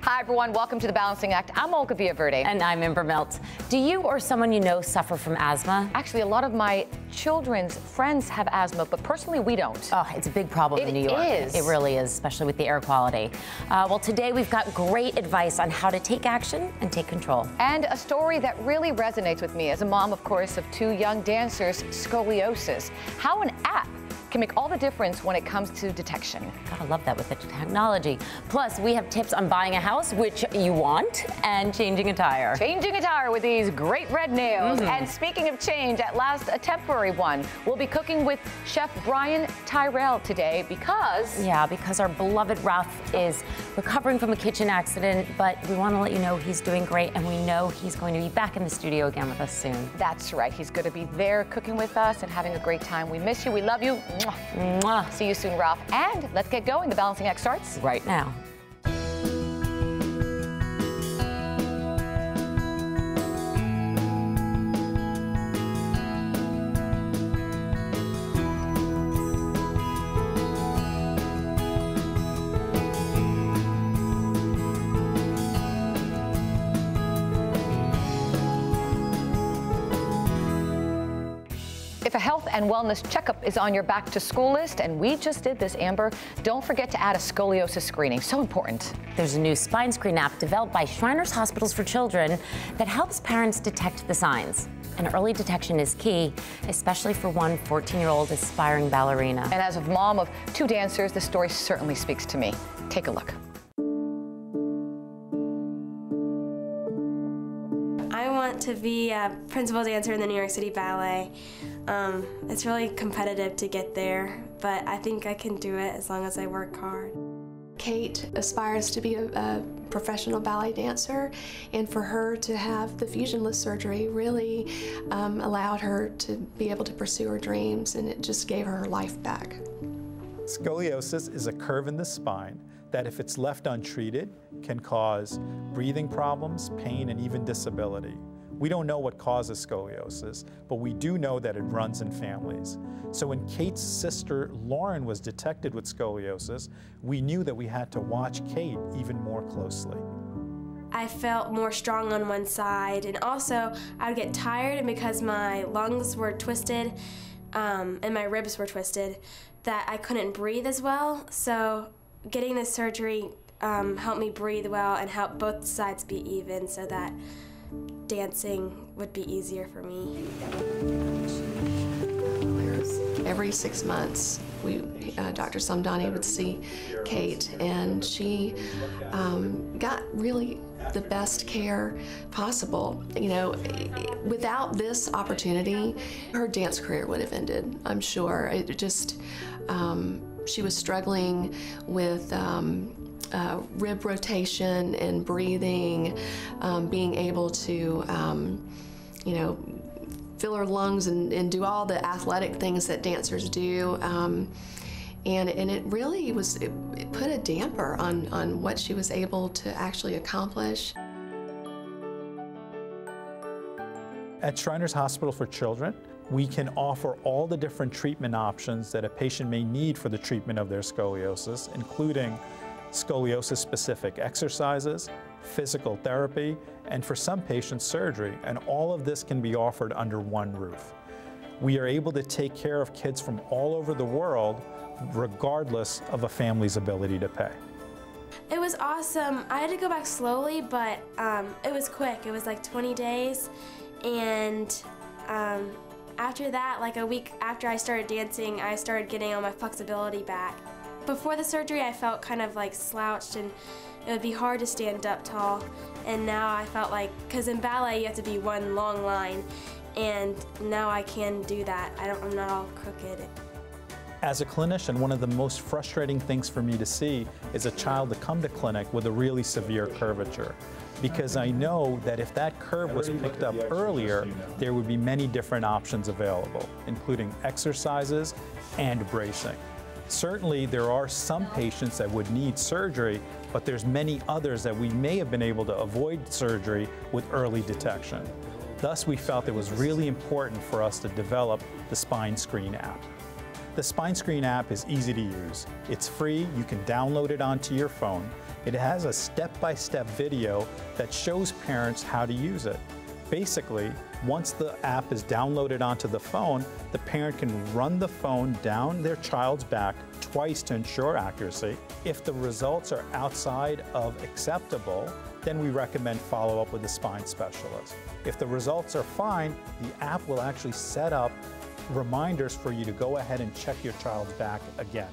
Hi, everyone. Welcome to The Balancing Act. I'm Olga Villaverde. And I'm Amber Milt. Do you or someone you know suffer from asthma? Actually, a lot of my children's friends have asthma, but personally, we don't. Oh, it's a big problem in New York. It is. It really is, especially with the air quality. Well, today we've got great advice on how to take action and take control. And a story that really resonates with me as a mom, of course, of two young dancers, scoliosis. How an app can make all the difference when it comes to detection. Gotta love that with the technology. Plus, we have tips on buying a house, which you want, and changing a tire. Changing a tire with these great red nails. And speaking of change, at last, a temporary one. We'll be cooking with Chef Brian Tyrell today because... Yeah, because our beloved Ralph is recovering from a kitchen accident, but we want to let you know he's doing great, and we know he's going to be back in the studio again with us soon. That's right. He's going to be there cooking with us and having a great time. We miss you. We love you. Mwah. Mwah. See you soon, Ralph. And let's get going. The Balancing Act starts right now. If a health and wellness checkup is on your back to school list, and we just did this, Amber, don't forget to add a scoliosis screening. So important. There's a new spine screen app developed by Shriners Hospitals for Children that helps parents detect the signs. And early detection is key, especially for one 14-year-old aspiring ballerina. And as a mom of two dancers, the story certainly speaks to me. Take a look. I want to be a principal dancer in the New York City Ballet. It's really competitive to get there, but I think I can do it as long as I work hard. Kate aspires to be a professional ballet dancer, and for her to have the fusionless surgery really allowed her to be able to pursue her dreams, and it just gave her life back. Scoliosis is a curve in the spine that, if it's left untreated, can cause breathing problems, pain, and even disability. We don't know what causes scoliosis, but we do know that it runs in families. So when Kate's sister Lauren was detected with scoliosis, we knew that we had to watch Kate even more closely. I felt more strong on one side, and also I would get tired, and because my lungs were twisted and my ribs were twisted, that I couldn't breathe as well. So getting this surgery helped me breathe well and help both sides be even so that dancing would be easier for me. Every 6 months, Dr. Samdani would see Kate, and she got really the best care possible. You know, without this opportunity, her dance career would have ended, I'm sure. It just, she was struggling with rib rotation and breathing, being able to, you know, fill her lungs and do all the athletic things that dancers do. And it really was, it put a damper on what she was able to actually accomplish. At Shriners Hospital for Children, we can offer all the different treatment options that a patient may need for the treatment of their scoliosis, including scoliosis-specific exercises, physical therapy, and for some patients, surgery. And all of this can be offered under one roof. We are able to take care of kids from all over the world, regardless of a family's ability to pay. It was awesome. I had to go back slowly, but it was quick. It was like 20 days, and after that, like a week after I started dancing, I started getting all my flexibility back. Before the surgery, I felt kind of like slouched, and it would be hard to stand up tall. And now I felt like, because in ballet you have to be one long line, and now I can do that. I'm not all crooked. As a clinician, one of the most frustrating things for me to see is a child to come to clinic with a really severe curvature, because I know that if that curve was picked up earlier, there would be many different options available, including exercises and bracing. Certainly, there are some patients that would need surgery, but there's many others that we may have been able to avoid surgery with early detection. Thus, we felt it was really important for us to develop the Spine Screen app. The Spine Screen app is easy to use. It's free, you can download it onto your phone, It has a step-by-step video that shows parents how to use it. Basically, once the app is downloaded onto the phone, the parent can run the phone down their child's back twice to ensure accuracy. If the results are outside of acceptable, then we recommend follow-up with a spine specialist. If the results are fine, the app will actually set up reminders for you to go ahead and check your child's back again.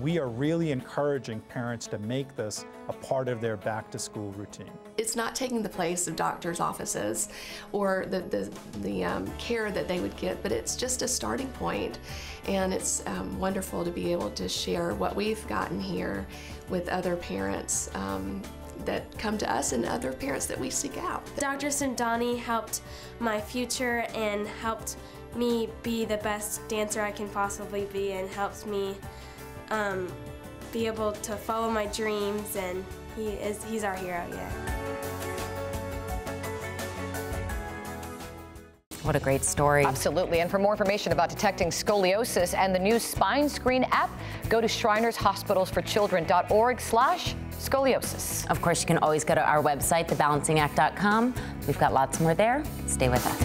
We are really encouraging parents to make this a part of their back-to-school routine. It's not taking the place of doctors' offices or the care that they would get, but it's just a starting point. And it's wonderful to be able to share what we've gotten here with other parents that come to us and other parents that we seek out. Dr. Samdani helped my future and helped me be the best dancer I can possibly be, and helps me be able to follow my dreams, and he's our hero, yeah. What a great story. Absolutely. And for more information about detecting scoliosis and the new Spine Screen app, go to shrinershospitalsforchildren.org/scoliosis. Of course, you can always go to our website, thebalancingact.com. We've got lots more there. Stay with us.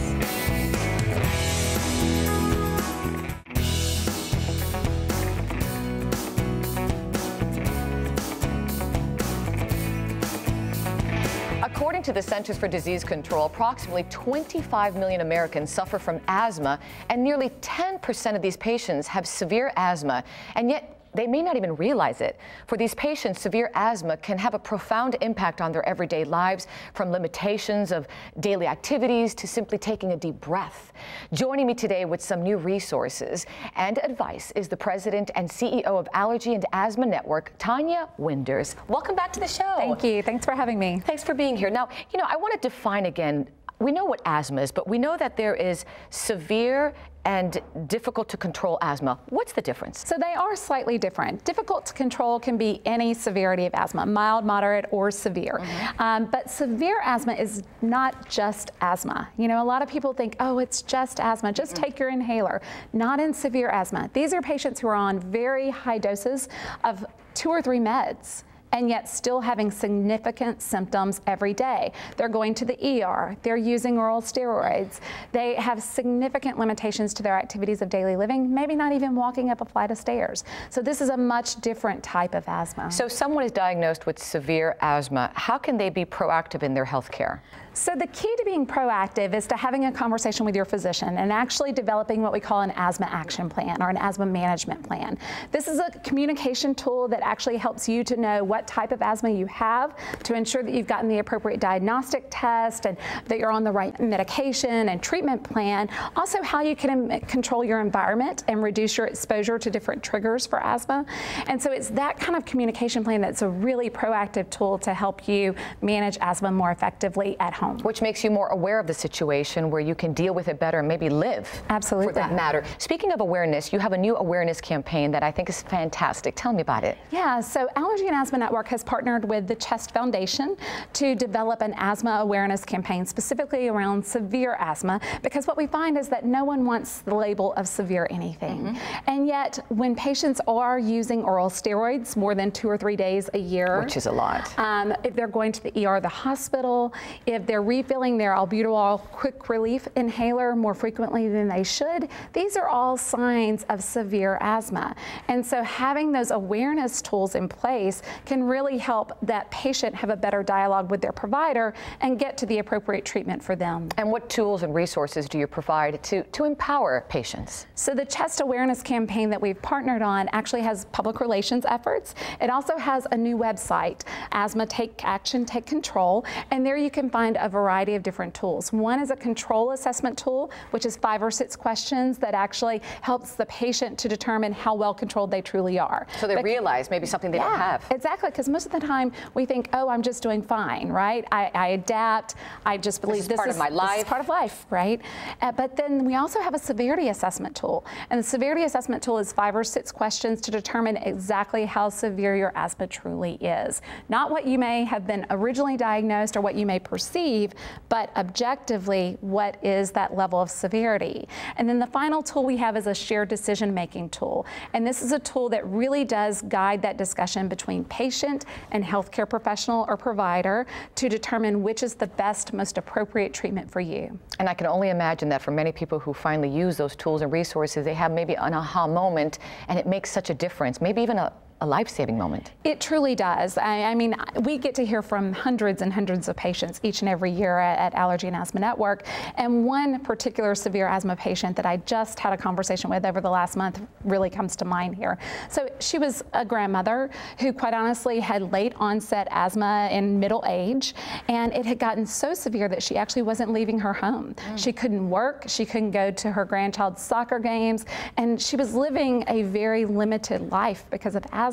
According to the Centers for Disease Control, approximately 25 million Americans suffer from asthma, and nearly 10% of these patients have severe asthma, and yet they may not even realize it. For these patients, severe asthma can have a profound impact on their everyday lives, from limitations of daily activities to simply taking a deep breath. Joining me today with some new resources and advice is the president and CEO of Allergy and Asthma Network, Tonya Winders. Welcome back to the show. Thank you. Thanks for having me. Thanks for being here. Now, I want to define again, we know what asthma is, but we know that there is severe and difficult to control asthma. What's the difference? So they are slightly different. Difficult to control can be any severity of asthma, mild, moderate, or severe. But severe asthma is not just asthma. A lot of people think, oh, it's just asthma, just take your inhaler. Not in severe asthma. These are patients who are on very high doses of 2 or 3 meds, and yet still having significant symptoms every day. They're going to the ER, they're using oral steroids, they have significant limitations to their activities of daily living, maybe not even walking up a flight of stairs. So this is a much different type of asthma. So someone is diagnosed with severe asthma. How can they be proactive in their health care? So the key to being proactive is to having a conversation with your physician and actually developing what we call an asthma action plan or an asthma management plan. This is a communication tool that actually helps you to know what type of asthma you have, to ensure that you've gotten the appropriate diagnostic test and that you're on the right medication and treatment plan. Also, how you can control your environment and reduce your exposure to different triggers for asthma. And so it's that kind of communication plan that's a really proactive tool to help you manage asthma more effectively at home. Which makes you more aware of the situation where you can deal with it better and maybe live. Absolutely. For that matter. Speaking of awareness, you have a new awareness campaign that I think is fantastic. Tell me about it. Yeah, so Allergy and Asthma Network has partnered with the Chest Foundation to develop an asthma awareness campaign specifically around severe asthma, because what we find is that no one wants the label of severe anything. And yet, when patients are using oral steroids more than 2 or 3 days a year, which is a lot, if they're going to the ER, the hospital, if they're refilling their albuterol quick relief inhaler more frequently than they should, these are all signs of severe asthma. And so having those awareness tools in place can really help that patient have a better dialogue with their provider and get to the appropriate treatment for them. And what tools and resources do you provide to empower patients? So the chest awareness campaign that we've partnered on actually has public relations efforts. It also has a new website, Asthma Take Action, Take Control, and there you can find a variety of different tools. One is a control assessment tool, which is 5 or 6 questions that actually helps the patient to determine how well controlled they truly are. So they realize maybe something they don't have. Exactly, because most of the time we think, oh, I'm just doing fine, right? I adapt, I just believe this is part of my life. This is part of life, right? But then we also have a severity assessment tool. And the severity assessment tool is 5 or 6 questions to determine exactly how severe your asthma truly is. Not what you may have been originally diagnosed or what you may perceive, but objectively, what is that level of severity? And then the final tool we have is a shared decision-making tool. And this is a tool that really does guide that discussion between patient patient and healthcare professional or provider to determine which is the best, most appropriate treatment for you. And I can only imagine that for many people who finally use those tools and resources, they have maybe an aha moment, and it makes such a difference, maybe even a life-saving moment. It truly does. I mean, we get to hear from hundreds and hundreds of patients each and every year at Allergy and Asthma Network. And one particular severe asthma patient that I just had a conversation with over the last month really comes to mind here. So she was a grandmother who quite honestly had late onset asthma in middle age, and it had gotten so severe that she actually wasn't leaving her home. She couldn't work, she couldn't go to her grandchild's soccer games, and she was living a very limited life because of asthma.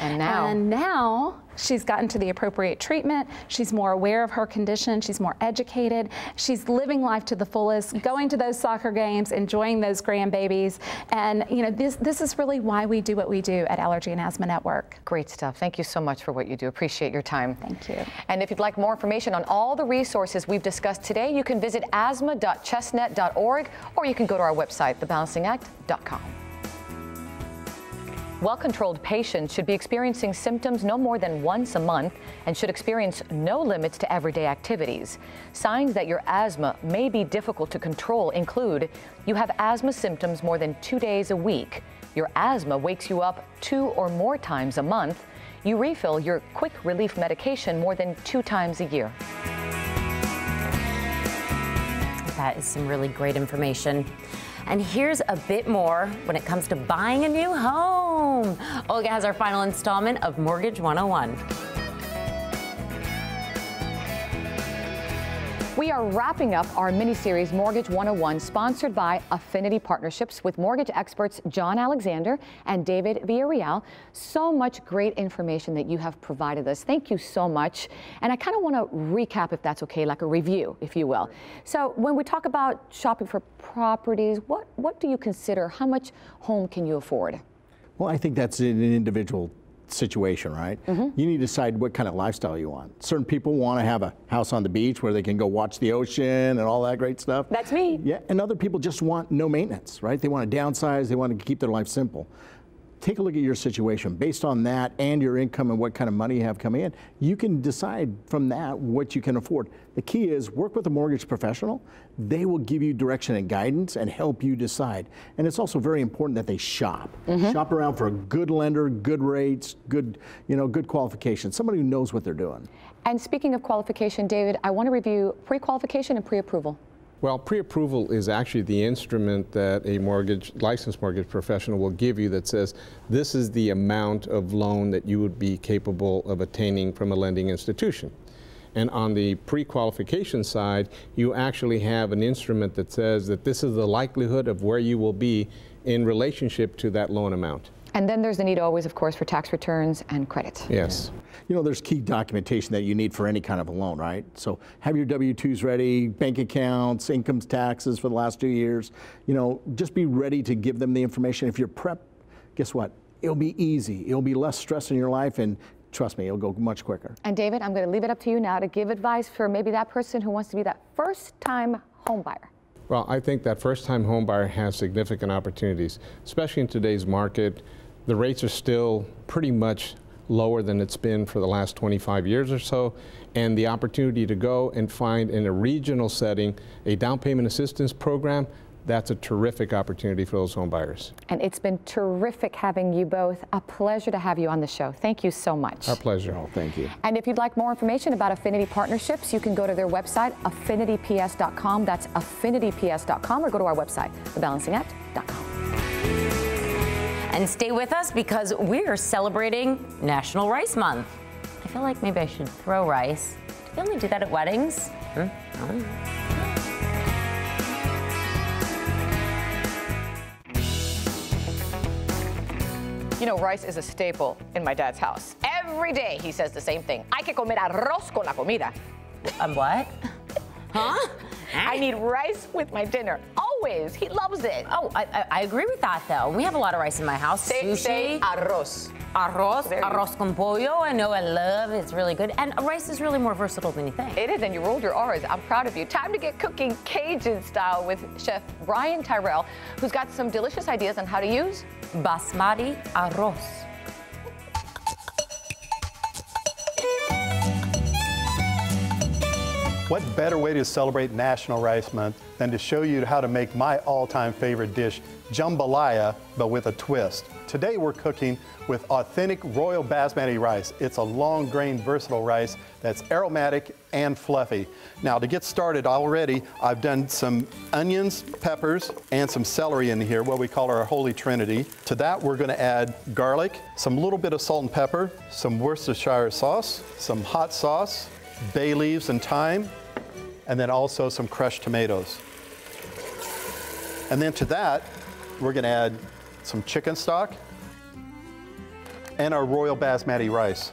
And now she's gotten to the appropriate treatment. She's more aware of her condition. She's more educated. She's living life to the fullest, going to those soccer games, enjoying those grandbabies. And you know, this is really why we do what we do at Allergy and Asthma Network. Great stuff. Thank you so much for what you do. Appreciate your time. Thank you. And if you'd like more information on all the resources we've discussed today, you can visit asthma.chestnut.org, or you can go to our website, thebalancingact.com. Well-controlled patients should be experiencing symptoms no more than once a month and should experience no limits to everyday activities. Signs that your asthma may be difficult to control include you have asthma symptoms more than 2 days a week, your asthma wakes you up 2 or more times a month, you refill your quick relief medication more than 2 times a year. That is some really great information. And here's a bit more when it comes to buying a new home. Olga has our final installment of Mortgage 101. We are wrapping up our mini-series Mortgage 101, sponsored by Affinity Partnerships with mortgage experts John Alexander and David Villarreal. So much great information that you have provided us. Thank you so much. And I kind of want to recap, if that's okay, like a review, if you will. So when we talk about shopping for properties, what do you consider? How much home can you afford? Well, I think that's an individual situation, right? You need to decide what kind of lifestyle you want. Certain people want to have a house on the beach where they can go watch the ocean and all that great stuff. That's me. Yeah, and other people just want no maintenance, right? They want to downsize, they want to keep their life simple. Take a look at your situation. Based on that and your income and what kind of money you have coming in, you can decide from that what you can afford. The key is work with a mortgage professional. They will give you direction and guidance and help you decide. And it's also very important that they shop. Shop around for a good lender, good rates, good qualifications, somebody who knows what they're doing. And speaking of qualification, David, I want to review pre-qualification and pre-approval. Well, pre-approval is actually the instrument that a licensed mortgage professional will give you that says this is the amount of loan that you would be capable of attaining from a lending institution. And on the pre-qualification side, you actually have an instrument that says that this is the likelihood of where you will be in relationship to that loan amount. And then there's the need always, of course, for tax returns and credit. Yes. Yeah. You know, there's key documentation that you need for any kind of a loan, right? So have your W-2s ready, bank accounts, income taxes for the last 2 years. You know, just be ready to give them the information. If you're prepped, guess what? It'll be easy. It'll be less stress in your life, and trust me, it'll go much quicker. And David, I'm going to leave it up to you now to give advice for maybe that person who wants to be that first-time home buyer. Well, I think that first-time home buyer has significant opportunities, especially in today's market. The rates are still pretty much lower than it's been for the last 25 years or so, and the opportunity to go and find in a regional setting a down payment assistance program, that's a terrific opportunity for those home buyers. And it's been terrific having you both. A pleasure to have you on the show. Thank you so much. Our pleasure. Oh, thank you. And if you'd like more information about Affinity Partnerships, you can go to their website, affinityps.com. That's affinityps.com, or go to our website, thebalancingact.com. And stay with us because we're celebrating National Rice Month. I feel like maybe I should throw rice. Do we only do that at weddings? You know, rice is a staple in my dad's house. Every day he says the same thing. Hay que comer arroz con la comida. What? Huh? I need rice with my dinner. Always. He loves it. Oh, I agree with that, though. We have a lot of rice in my house. Say arroz. Arroz con pollo. I know, I love it. It's really good. And rice is really more versatile than you think. It is, and you rolled your R's. I'm proud of you. Time to get cooking Cajun style with Chef Brian Tyrell, who's got some delicious ideas on how to use Basmati arroz. What better way to celebrate National Rice Month than to show you how to make my all-time favorite dish, jambalaya, but with a twist. Today we're cooking with authentic Royal Basmati rice. It's a long grain versatile rice that's aromatic and fluffy. Now to get started already, I've done some onions, peppers, and some celery in here, what we call our Holy Trinity. To that we're gonna add garlic, some little bit of salt and pepper, some Worcestershire sauce, some hot sauce, bay leaves and thyme, and then also some crushed tomatoes. And then to that, we're gonna add some chicken stock and our Royal Basmati rice.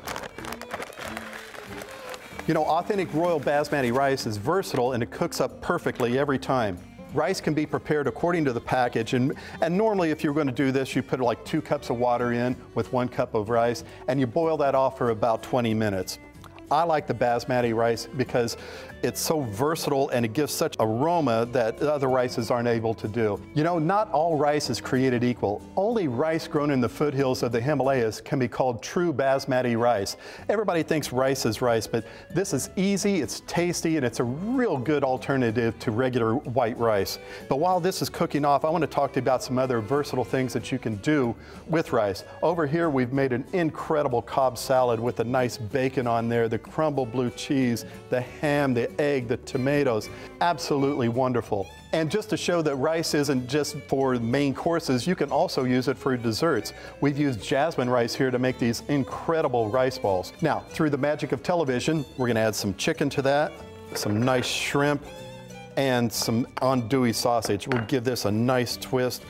You know, authentic Royal Basmati rice is versatile and it cooks up perfectly every time. Rice can be prepared according to the package, and normally if you're going to do this, you put like 2 cups of water in with 1 cup of rice, and you boil that off for about 20 minutes. I like the basmati rice because it's so versatile and it gives such aroma that other rices aren't able to do. You know, not all rice is created equal. Only rice grown in the foothills of the Himalayas can be called true basmati rice. Everybody thinks rice is rice, but this is easy, it's tasty, and it's a real good alternative to regular white rice. But while this is cooking off, I want to talk to you about some other versatile things that you can do with rice. Over here, we've made an incredible Cobb salad with a nice bacon on there, the crumbled blue cheese, the ham, the egg, the tomatoes. Absolutely wonderful. And just to show that rice isn't just for main courses, you can also use it for desserts. We've used jasmine rice here to make these incredible rice balls. Now, through the magic of television, we're gonna add some chicken to that, some nice shrimp, and some andouille sausage. We'll give this a nice twist.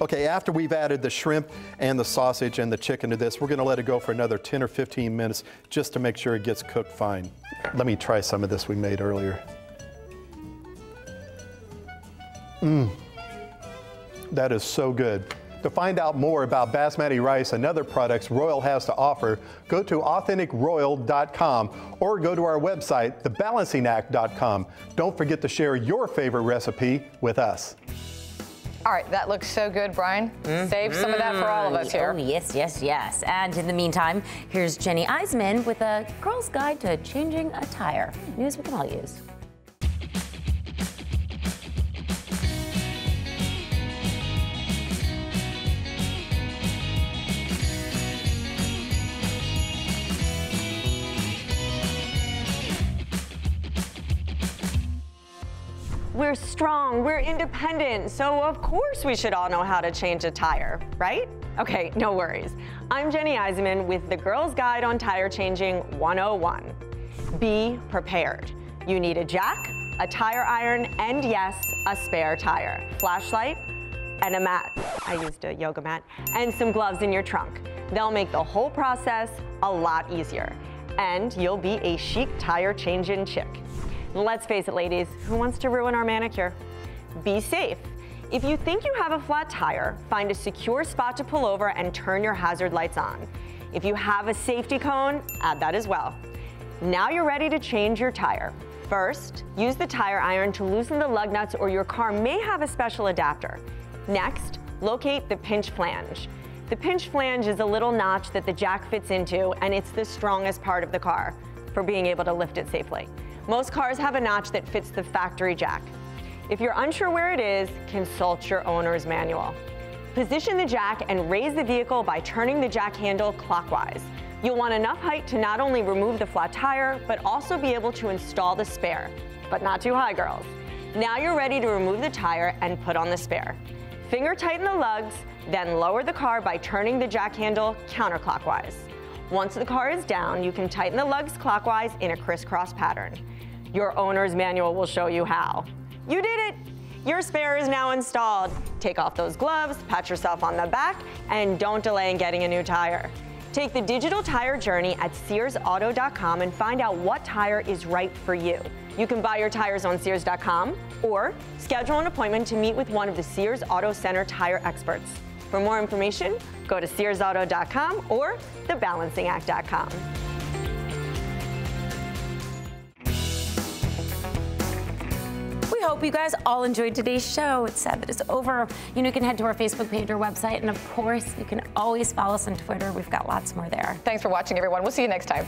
Okay, after we've added the shrimp and the sausage and the chicken to this, we're gonna let it go for another 10 or 15 minutes just to make sure it gets cooked fine. Let me try some of this we made earlier. That is so good. To find out more about basmati rice and other products Royal has to offer, go to authenticroyal.com or go to our website, thebalancingact.com. Don't forget to share your favorite recipe with us. All right, that looks so good, Brian. Save some of that for all of us here. Oh, yes, yes, yes. And in the meantime, here's Jenny Eisman with a girl's guide to changing a tire. News we can all use. We're strong, we're independent, so of course we should all know how to change a tire, right? Okay, no worries. I'm Jenny Eisman with the Girl's Guide on Tire Changing 101. Be prepared. You need a jack, a tire iron, and yes, a spare tire, flashlight, and a mat. I used a yoga mat, and some gloves in your trunk. They'll make the whole process a lot easier, and you'll be a chic tire changing chick. Let's face it, ladies, who wants to ruin our manicure? Be safe. If you think you have a flat tire, find a secure spot to pull over and turn your hazard lights on. If you have a safety cone, add that as well. Now you're ready to change your tire. First, use the tire iron to loosen the lug nuts, or your car may have a special adapter. Next, locate the pinch flange. The pinch flange is a little notch that the jack fits into, and it's the strongest part of the car for being able to lift it safely. Most cars have a notch that fits the factory jack. If you're unsure where it is, consult your owner's manual. Position the jack and raise the vehicle by turning the jack handle clockwise. You'll want enough height to not only remove the flat tire, but also be able to install the spare. But not too high, girls. Now you're ready to remove the tire and put on the spare. Finger tighten the lugs, then lower the car by turning the jack handle counterclockwise. Once the car is down, you can tighten the lugs clockwise in a crisscross pattern. Your owner's manual will show you how. You did it! Your spare is now installed. Take off those gloves, pat yourself on the back, and don't delay in getting a new tire. Take the digital tire journey at SearsAuto.com and find out what tire is right for you. You can buy your tires on Sears.com or schedule an appointment to meet with one of the Sears Auto Center tire experts. For more information, go to SearsAuto.com or thebalancingact.com. We hope you guys all enjoyed today's show. It's sad that it's over. You know, you can head to our Facebook page or website, and of course, you can always follow us on Twitter. We've got lots more there. Thanks for watching, everyone. We'll see you next time.